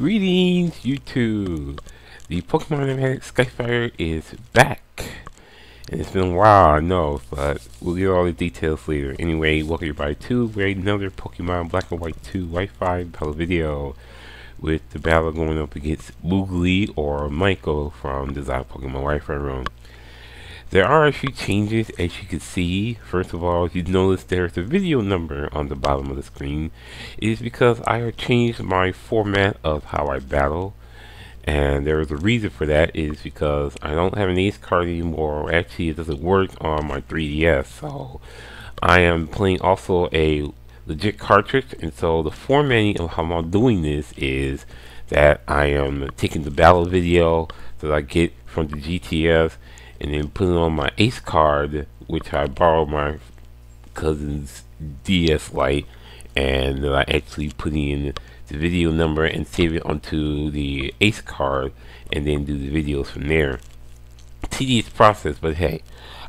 Greetings, YouTube! The Pokemon Animatic Skyfire is back. And it's been a while, I know, but we'll get all the details later. Anyway, welcome everybody to another Pokemon Black and White 2 Wi-Fi battle video with the battle going up against Mooglie or Michael from Design Pokemon Wi-Fi Room. There are a few changes, as you can see. First of all, you notice there's a video number on the bottom of the screen. It is because I have changed my format of how I battle, and there is a reason for that. Is because I don't have an ace card anymore. Actually, it doesn't work on my 3DS, so I am playing also a legit cartridge, and so the formatting of how I'm doing this is that I am taking the battle video that I get from the GTS and then putting on my ace card, which I borrowed my cousin's DS Lite, and I actually put in the video number and save it onto the ace card and then do the videos from there. Tedious process, but hey,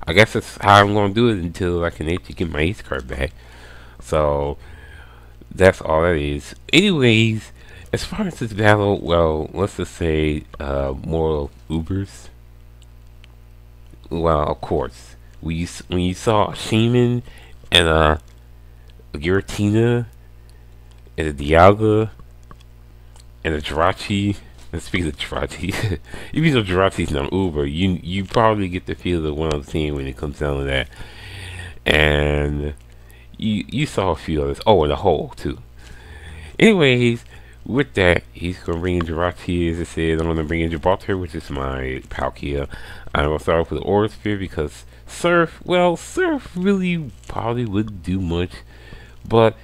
I guess that's how I'm going to do it until I can actually get my ace card back. So that's all that is. Anyways, as far as this battle, well, let's just say more Ubers. Well, of course, when you saw a Shaman and a Giratina and a Dialga and a Jirachi, and speaking of Jirachi, even though Jirachi's not Uber, you probably get the feel of what I'm saying when it comes down to that. And you saw a few others. Oh, and a hole too. Anyways, with that, he's going to bring in Jirachi, as I said. I'm going to bring in Gibraltar, which is my Palkia. I'm going to start off with Aura Sphere because Surf, well, Surf really probably wouldn't do much. But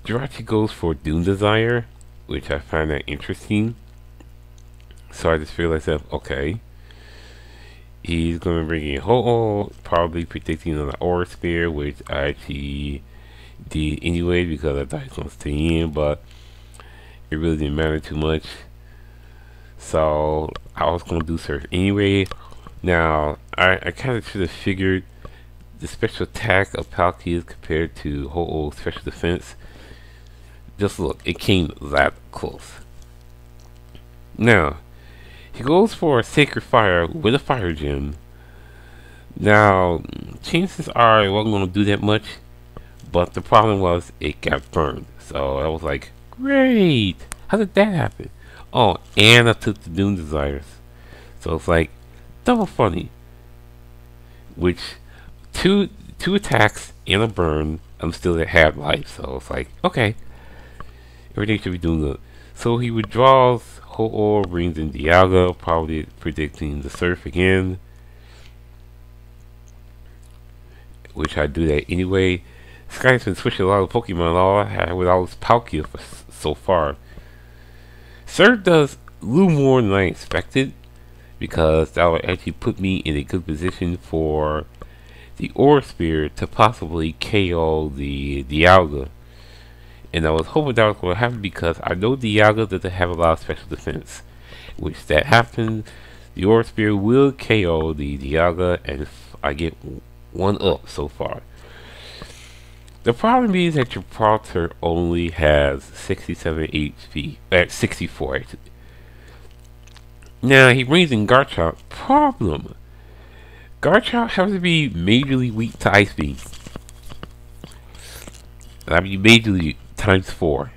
Jirachi goes for Doom Desire, which I find that interesting. So I just feel like, okay. He's going to bring in Ho-Oh, probably predicting on the Aura Sphere, which I actually did anyway because I thought he was going to stay in, but it really didn't matter too much. So I was going to do Surf anyway. Now, I kind of should have figured the special attack of Palkia compared to Ho-Oh's special defense. Just look, it came that close. Now, he goes for a Sacred Fire with a Fire Gem. Now, chances are it wasn't going to do that much, but the problem was it got burned. So I was like, great! How did that happen? Oh, and I took the Doom Desires. So it's like, double funny. Which, two attacks and a burn, I'm still at half life. So it's like, okay. Everything should be doing good. So he withdraws Ho-Oh, brings in Dialga, probably predicting the Surf again. Which I do that anyway. Sky's been switching a lot of Pokemon all I have with all this Palkia so far. Surf does a little more than I expected, because that would actually put me in a good position for the Aura Sphere to possibly KO the Dialga. And I was hoping that was going to happen because I know Dialga doesn't have a lot of special defense. Which that happens, the Aura Sphere will KO the Dialga, and I get one up so far. The problem is that Gibraltar only has 67 HP, at 64 actually. Now he brings in Garchomp. Problem, Garchomp has to be majorly weak to Ice Beam. I mean majorly times 4.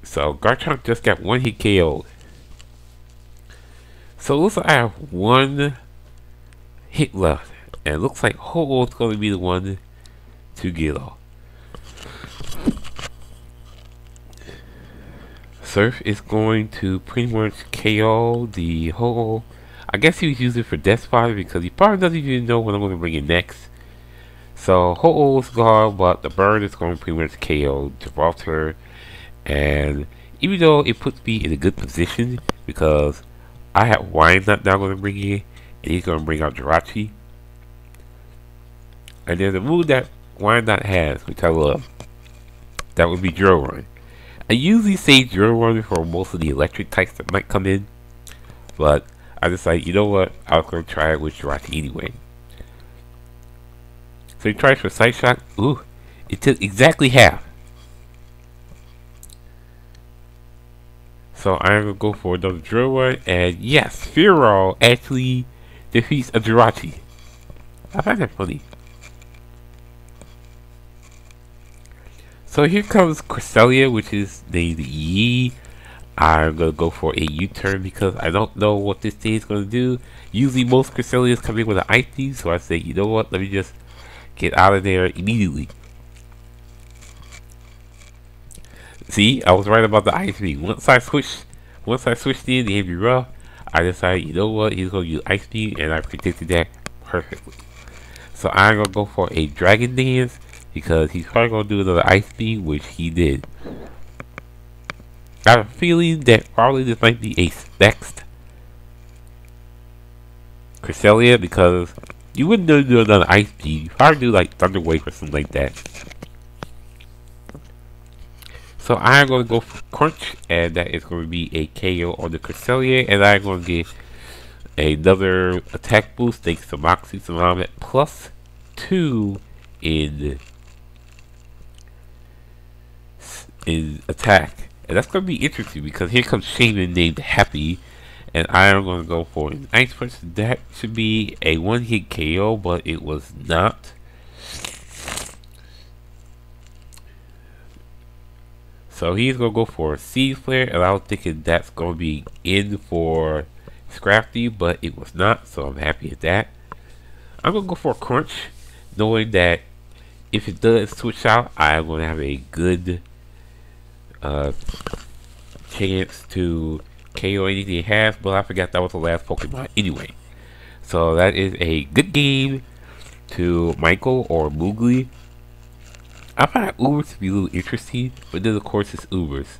So Garchomp just got one hit KO. So it looks like I have one hit left. And it looks like Ho-Oh is going to be the one to get off. Surf is going to pretty much KO the Ho-Oh. I guess he was using it for Death Spot because he probably doesn't even know what I'm going to bring in next. So Ho-Oh is gone, but the burn is going to pretty much KO Gibraltar. And even though it puts me in a good position because I have Wynot now going to bring in, and he's going to bring out Jirachi. And there's a move that Wynot has, which I love. That would be Drill Run. I usually say Drill Run for most of the electric types that might come in, but I decided, you know what, I was going to try it with Jirachi anyway. So he tries for Side Shock. Ooh, it took exactly half. So I'm gonna go for another drill one, and yes, Firo actually defeats a Jirachi. I find that funny. So here comes Cresselia, which is named Yi. I'm gonna go for a U-turn because I don't know what this thing is gonna do. Usually most Cresselias come in with an ice beam, so I say, you know what, let me just get out of there immediately. See, I was right about the ice beam. Once I switched in the Henry Ruff, I decided, you know what, he's gonna use ice beam, and I predicted that perfectly. So I'm gonna go for a dragon dance because he's probably gonna do another ice beam, which he did. I have a feeling that probably this might be a next Cresselia because you wouldn't do another ice beam. You probably do like Thunder Wave or something like that. So I'm going to go for Crunch, and that is going to be a KO on the Cresselia, and I'm going to get another attack boost thanks to Moxie, so I'm at +2 in attack. And that's going to be interesting because here comes Shaman named Happy, and I am going to go for an Ice Punch. That should be a one-hit KO, but it was not. So he's going to go for a Seed Flare, and I was thinking that's going to be in for Scrafty, but it was not, so I'm happy at that. I'm going to go for a Crunch, knowing that if it does switch out, I'm going to have a good chance to KO anything it has, but I forgot that was the last Pokemon anyway. So that is a good game to Michael or Mooglie. I find Ubers to be a little interesting, but then of course it's Ubers.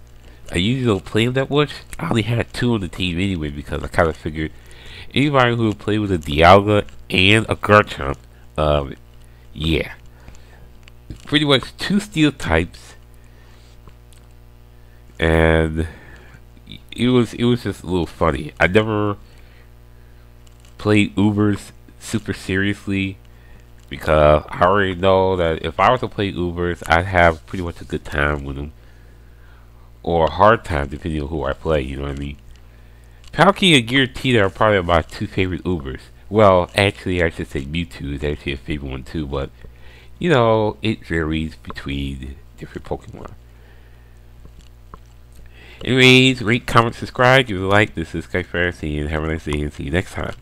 I usually don't play them that much. I only had 2 on the team anyway because I kind of figured anybody who would play with a Dialga and a Garchomp, yeah. Pretty much 2 steel types, and it was just a little funny. I never played Ubers super seriously because I already know that if I were to play Ubers, I'd have pretty much a good time with them, or a hard time depending on who I play. You know what I mean? Palkia and Giratina are probably my 2 favorite Ubers. Well, actually, I should say Mewtwo is actually a favorite one too, but you know, it varies between different Pokemon. Anyways, rate, comment, subscribe, give it a like. This is Skyfire, and have a nice day, and see you next time.